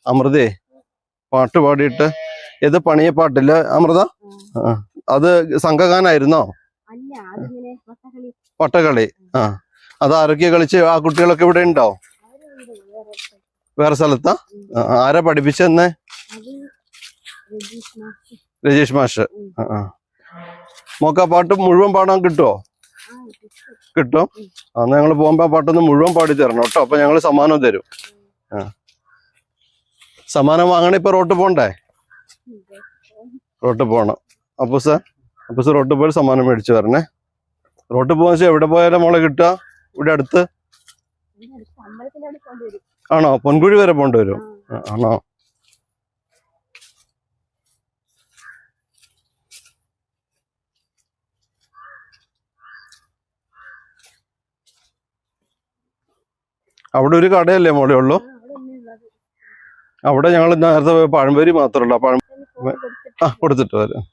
അമൃതേ പാട്ട് പാടിയിട്ട് ഏത് പണിയെ പാട്ടില്ല അമൃത? അത് സംഘഗാനായിരുന്നോ? പട്ടകളി. അത് ആരൊക്കെ കളിച്ച്? ആ കുട്ടികളൊക്കെ ഇവിടെ ഉണ്ടോ? വേറെ സ്ഥലത്താ? ആരാ പഠിപ്പിച്ചെന്നേ? രജീഷ് മാഷ്. മോക്ക് ആ പാട്ട് മുഴുവൻ പാടാൻ കിട്ടുമോ? കിട്ടും. അന്ന് ഞങ്ങൾ പോകുമ്പോ ആ പാട്ടൊന്ന് മുഴുവൻ പാടി തരണം കേട്ടോ. അപ്പൊ ഞങ്ങള് സമ്മാനം തരും. സമ്മാനം വാങ്ങണ ഇപ്പൊ റോട്ട് പോണ്ടേ? റോട്ട് പോണം. അപ്പൂസ് റോട്ട് പോയി സമ്മാനം മേടിച്ചു തരണേ. റോട്ട് പോകാൻ വെച്ചാൽ എവിടെ പോയാലും മോളെ കിട്ടുക? ഇവിടെ അടുത്ത് ആണോ? പൊൻകുഴി വരെ പോണ്ടി വരും. ആണോ? അവിടെ ഒരു കടയല്ലേ മോളെ ഉള്ളൂ? അവിടെ ഞങ്ങൾ നേരത്തെ പഴംപൊരി മാത്രമല്ല. കൊടുത്തിട്ട് വരാം.